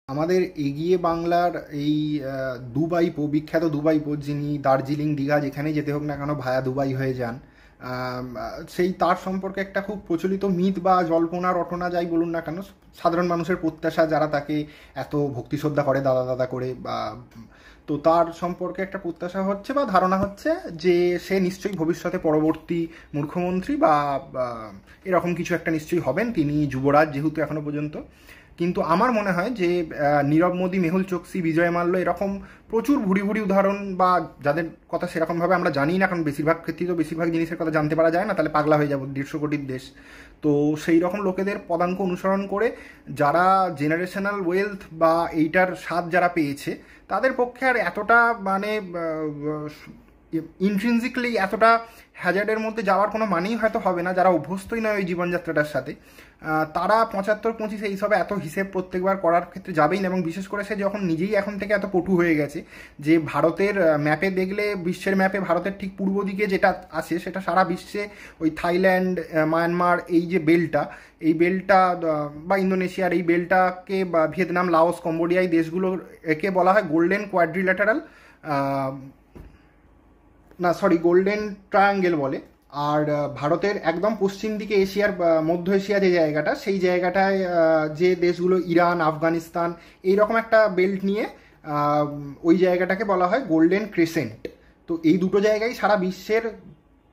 আমাদের এগিয়ে বাংলার এই দুবাই বিখ্যাত দুবাই যিনি দার্জিলিং দীঘা যেখানেই যেতে হোক না কেন ভায়া দুবাই হয়ে যান। সেই তার সম্পর্কে একটা খুব প্রচলিত মিথ বা জল্পনা রটনা যাই বলুন না কেন, সাধারণ মানুষের প্রত্যাশা যারা তাকে এত ভক্তি শ্রদ্ধা করে দাদা দাদা করে, বা তো তার সম্পর্কে একটা প্রত্যাশা হচ্ছে বা ধারণা হচ্ছে যে সে নিশ্চয়ই ভবিষ্যতে পরবর্তী মুখ্যমন্ত্রী বা এরকম কিছু একটা নিশ্চয়ই হবেন, তিনি যুবরাজ যেহেতু এখনো পর্যন্ত। কিন্তু আমার মনে হয় যে নীরব মোদী, মেহুল চোকসি, বিজয় মাল্য এরকম প্রচুর ভুরি ভুরি উদাহরণ, বা যাদের কথা সেরকমভাবে আমরা জানি না, কারণ বেশিরভাগ ক্ষেত্রেই তো বেশিরভাগ জিনিসের কথা জানতে পারা যায় না, তাহলে পাগলা হয়ে যাবো, 150 কোটির দেশ। তো সেই রকম লোকেদের পদাঙ্ক অনুসরণ করে যারা জেনারেশনাল ওয়েলথ বা এইটার স্বাদ যারা পেয়েছে, তাদের পক্ষে আর এতটা মানে ইন্ট্রিনজিক্যালি এতটা হ্যাজার্ডের মধ্যে যাওয়ার কোনো মানেই হয়তো হবে না, যারা অভ্যস্তই নয় ওই জীবনযাত্রাটার সাথে। তারা 75-25 এইসবে এত হিসেব প্রত্যেকবার করার ক্ষেত্রে যাবেই না। এবং বিশেষ করে সে যখন নিজেই এখন থেকে এত পটু হয়ে গেছে যে ভারতের ম্যাপে দেখলে, বিশ্বের ম্যাপে ভারতের ঠিক পূর্ব দিকে যেটা আছে সেটা সারা বিশ্বে ওই থাইল্যান্ড, মায়ানমার, এই যে বেলটা, এই বেলটা বা ইন্দোনেশিয়ার এই বেলটাকে, বা ভিয়েতনাম, লাওস, কম্বোডিয়া, এই দেশগুলো একে বলা হয় গোল্ডেন কোয়াড্রিল্যাটারাল, না সরি গোল্ডেন ট্রায়াঙ্গেল বলে। আর ভারতের একদম পশ্চিম দিকে এশিয়ার, মধ্য এশিয়া যে জায়গাটা, সেই জায়গাটায় যে দেশগুলো ইরান, আফগানিস্তান, এইরকম একটা বেল্ট নিয়ে ওই জায়গাটাকে বলা হয় গোল্ডেন ক্রেসেন্ট। তো এই দুটো জায়গায় সারা বিশ্বের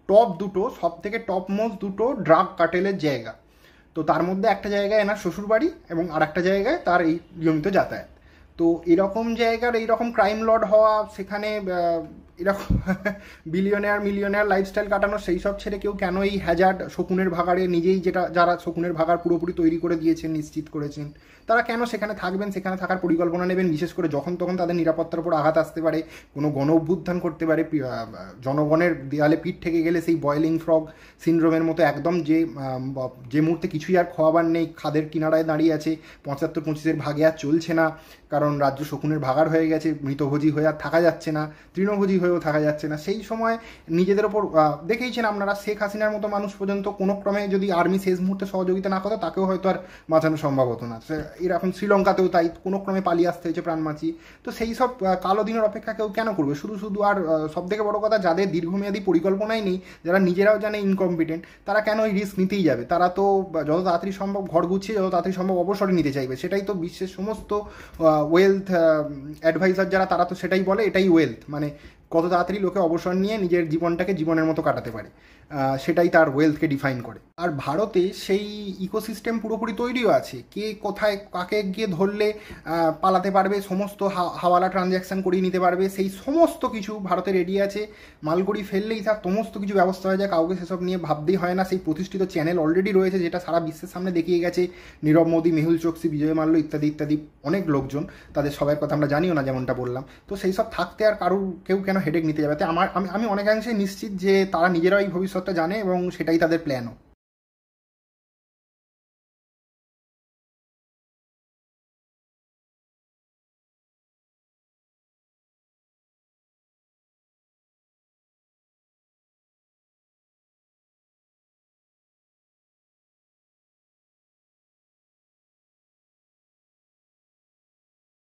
টপ দুটো, সব থেকে টপ মোস্ট দুটো ড্রাগ কার্টেলের জায়গা। তো তার মধ্যে একটা জায়গায় এনার শ্বশুরবাড়ি এবং আর একটা জায়গায় তার এই নিয়মিত যাতায়াত। তো এরকম জায়গার এইরকম ক্রাইম লর্ড হওয়া, সেখানে এরকম বিলিয়নেয়ার মিলিয়নেয়ার লাইফস্টাইল কাটানো, সেই সব ছেড়ে কেউ কেন এই হ্যাজার্ড শকুনের ভাগাড়ে নিজেই, যেটা যারা শকুনের ভাগাড় পুরোপুরি তৈরি করে দিয়েছেন, নিশ্চিত করেছেন, তারা কেন সেখানে থাকবেন, সেখানে থাকার পরিকল্পনা নেবেন, বিশেষ করে যখন তখন তাদের নিরাপত্তার উপর আঘাত আসতে পারে, কোনো গণ অভ্যুত্থান করতে পারে, জনগণের দেয়ালে পিঠ থেকে গেলে সেই বয়েলিং ফ্রগ সিনড্রোমের মতো একদম, যে মুহূর্তে কিছুই আর খাওয়াবার নেই, খাদের কিনারায় দাঁড়িয়ে আছে, 75-25-এর ভাগে আর চলছে না, কারণ রাজ্য শকুনের ভাগাড় হয়ে গেছে, মৃতভোজী হয়ে আর থাকা যাচ্ছে না, তৃণভোজী হয়েও থাকা যাচ্ছে না। সেই সময় নিজেদের ওপর দেখেইছেন আপনারা, শেখ হাসিনার মতো মানুষ পর্যন্ত কোনো ক্রমে যদি আর্মি শেষ মুহূর্তে সহযোগিতা না করতো, তাকেও হয়তো আর বাঁচানো সম্ভব হতো না। এরকম শ্রীলঙ্কাতেও তাই, কোনো ক্রমে পালিয়ে আসতে হয়েছে প্রাণ বাঁচিয়ে। তো সেই সব কালো দিনের অপেক্ষা কেউ কেন করবে শুধু শুধু? আর সব থেকে বড় কথা, যাদের দীর্ঘমেয়াদী পরিকল্পনাই নেই, যারা নিজেরাও জানে ইনকম্পিটেন্ট, তারা কেন ওই রিস্ক নিতেই যাবে? তারা তো যত তাড়াতাড়ি সম্ভব ঘর গুছিয়ে যত তাড়াতাড়ি সম্ভব অবসরে নিতে চাইবে। সেটাই তো বিশ্বের সমস্ত ওয়েলথ অ্যাডভাইজার যারা, তারা তো সেটাই বলে, এটাই ওয়েলথ, মানে কত তাড়াতাড়ি লোকে অবসর নিয়ে নিজের জীবনটাকে জীবনের মতো কাটাতে পারে, সেটাই তার ওয়েলথকে ডিফাইন করে। আর ভারতে সেই ইকোসিস্টেম পুরোপুরি তৈরিও আছে, কে কোথায় কাকে গিয়ে ধরলে পালাতে পারবে, সমস্ত হাওয়ালা ট্রানজ্যাকশান করিয়ে নিতে পারবে, সেই সমস্ত কিছু ভারতে রেডি আছে। মালগুড়ি ফেললেই তার সমস্ত কিছু ব্যবস্থা হয়ে যায়, কাউকে সেসব নিয়ে ভাবতেই হয় না। সেই প্রতিষ্ঠিত চ্যানেল অলরেডি রয়েছে, যেটা সারা বিশ্বের সামনে দেখিয়ে গেছে নীরব মোদী, মেহুল চোকসি, বিজয় মাল্য ইত্যাদি ইত্যাদি অনেক লোকজন, তাদের সবার কথা আমরা জানিও না, যেমনটা বললাম। তো সেই সব থাকতে আর কেউ কেন হেডেক নিতে যাবে? আমি অনেকাংশে নিশ্চিত যে তারা নিজেরাই ভবিষ্যৎটা জানে এবং সেটাই তাদের প্ল্যানও।